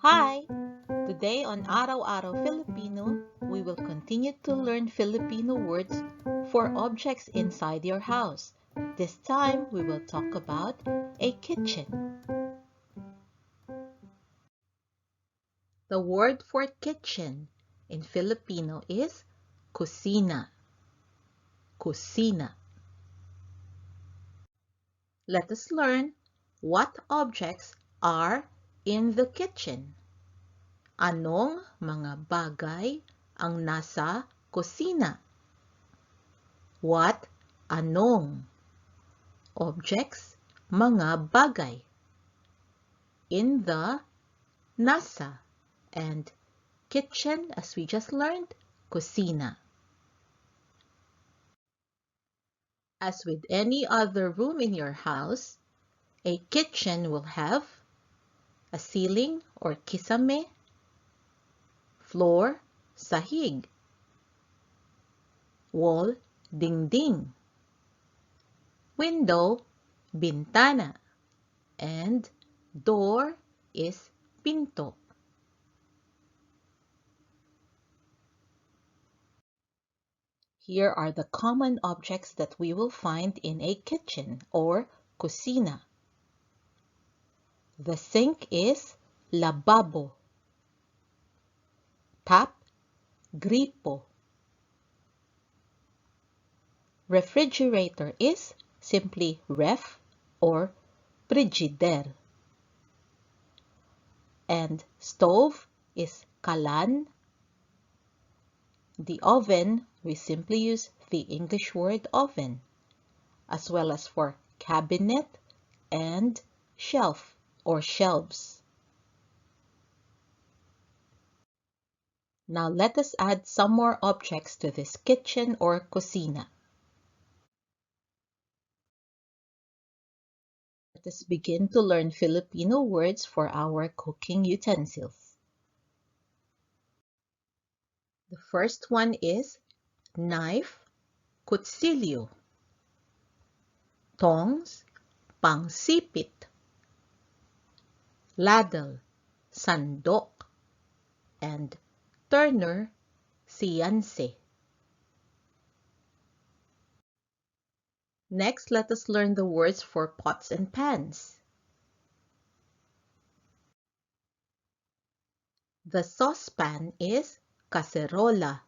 Hi! Today on Araw-Araw Filipino, we will continue to learn Filipino words for objects inside your house. This time, we will talk about a kitchen. The word for kitchen in Filipino is kusina. Kusina. Let us learn what objects are in the kitchen. Anong mga bagay ang nasa kusina? What? Anong? Objects, mga bagay. In the, nasa. And kitchen, as we just learned, kusina. As with any other room in your house, a kitchen will have a ceiling or kisame, floor, sahig, wall, dingding, window, bintana, and door is pinto. Here are the common objects that we will find in a kitchen or kusina. The sink is lababo. Tap, gripo. Refrigerator is simply ref or frigider. And stove is kalan. The oven, we simply use the English word oven, as well as for cabinet and shelf or shelves. Now let us add some more objects to this kitchen or kusina. Let us begin to learn Filipino words for our cooking utensils. The first one is knife, kutsilyo. Tongs, pangsipit. Ladle, sandok. And turner, siyanse. Next, let us learn the words for pots and pans. The saucepan is cacerola.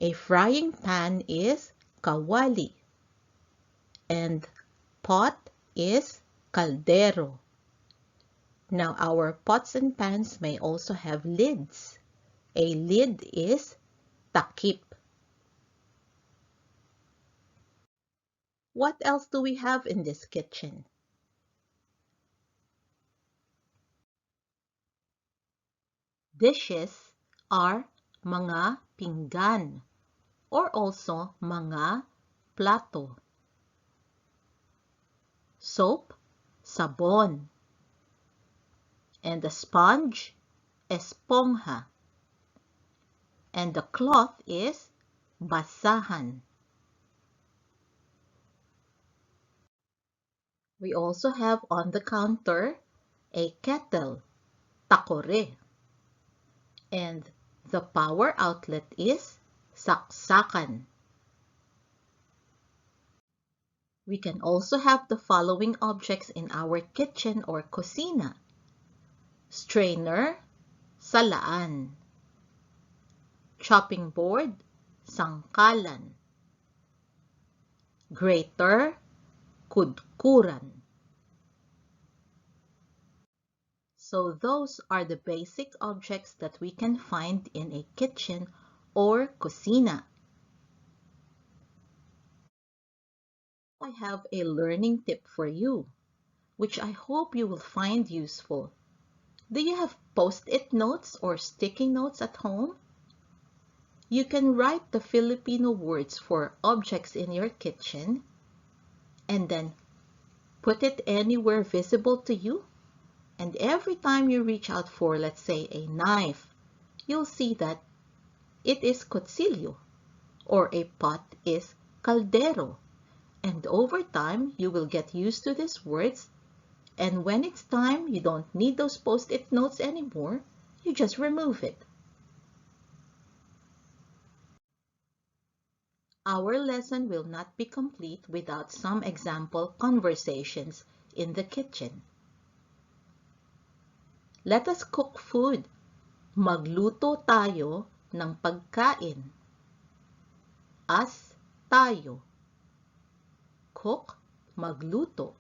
A frying pan is kawali. And pot is caldero. Now our pots and pans may also have lids. A lid is takip. What else do we have in this kitchen? Dishes are mga pinggan or also mga plato. Soap, sabon. And the sponge, esponja. And the cloth is basahan. We also have on the counter a kettle, takore. And the power outlet is saksakan. We can also have the following objects in our kitchen or kusina. Strainer, salaan. Chopping board, sangkalan. Grater, kudkuran. So those are the basic objects that we can find in a kitchen or kusina. I have a learning tip for you, which I hope you will find useful. Do you have post-it notes or sticky notes at home? You can write the Filipino words for objects in your kitchen and then put it anywhere visible to you. And every time you reach out for, let's say, a knife, you'll see that it is kutsilyo or a pot is caldero. And over time, you will get used to these words And when it's time, you don't need those post-it notes anymore. You just remove it. Our lesson will not be complete without some example conversations in the kitchen. Let us cook food. Magluto tayo ng pagkain. As, tayo. Cook, magluto.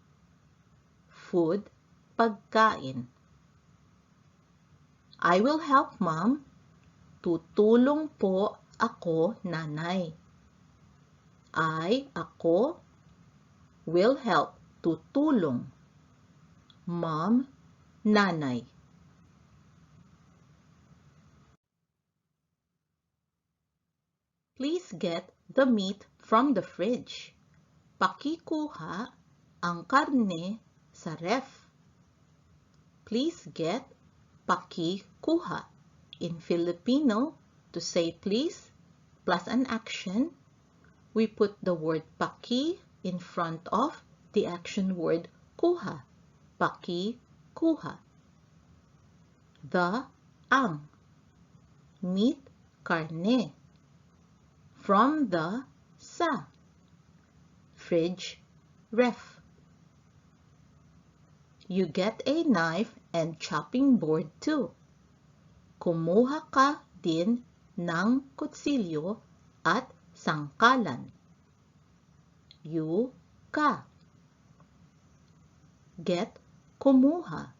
Food, pagkain. I will help, Mom. Tutulong po ako, nanay. Ako, will help, tutulong. Mom, nanay. Please get the meat from the fridge. Pakikuha ang karne sa ref. Please get, pakikuha. In Filipino, to say please plus an action, we put the word paki in front of the action word kuha. Pakikuha. The, ang. Meat, karne. From the, sa. Fridge, ref. You get a knife and chopping board too. Kumuha ka din ng kutsilyo at sangkalan. You, ka. Get, kumuha.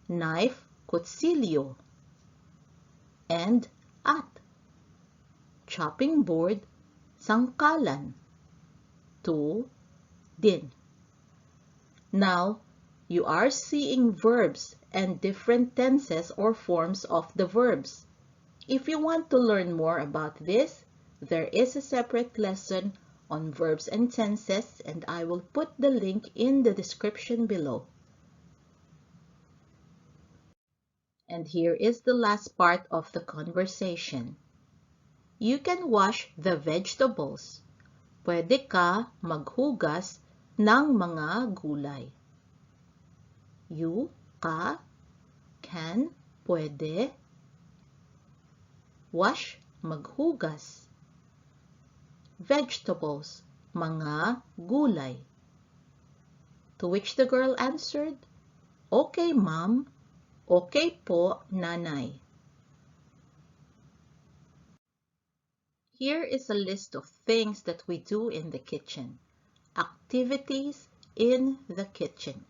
Knife, kutsilyo. And, at. Chopping board, sangkalan. To, din. Now, you are seeing verbs and different tenses or forms of the verbs. If you want to learn more about this, there is a separate lesson on verbs and tenses, and I will put the link in the description below. And here is the last part of the conversation. You can wash the vegetables. Pwede ka maghugas ng mga gulay. You, ka, can, pwede. Wash, maghugas. Vegetables, mga gulay. To which the girl answered, Okay, Mom. Okay po, Nanay. Here is a list of things that we do in the kitchen. Activities in the kitchen.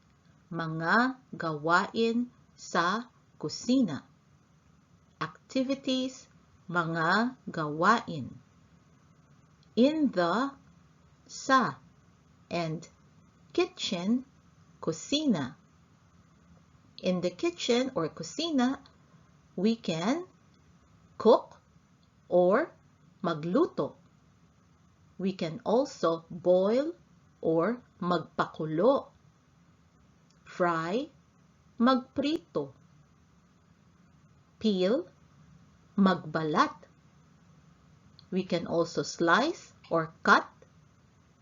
Mga gawain sa kusina. Activities, mga gawain. In the, sa, and kitchen, kusina. In the kitchen or kusina, we can cook or magluto. We can also boil or magpakulo. Fry, magprito. Peel, magbalat. We can also slice or cut,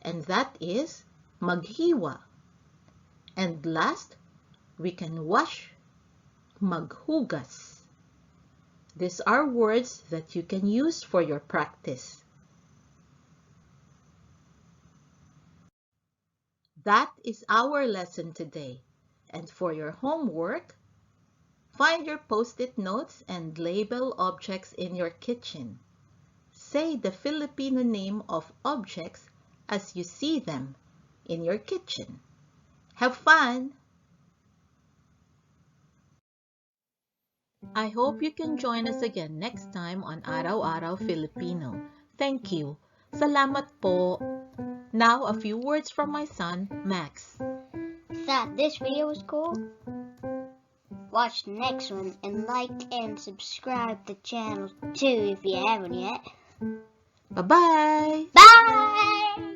and that is maghiwa. And last, we can wash, maghugas. These are words that you can use for your practice. That is our lesson today. And for your homework, find your post-it notes and label objects in your kitchen. Say the Filipino name of objects as you see them in your kitchen. Have fun! I hope you can join us again next time on Araw-Araw Filipino. Thank you. Salamat po. Now, a few words from my son, Max. Thought this video was cool? Watch the next one and like and subscribe the channel too if you haven't yet. Bye-bye! Bye!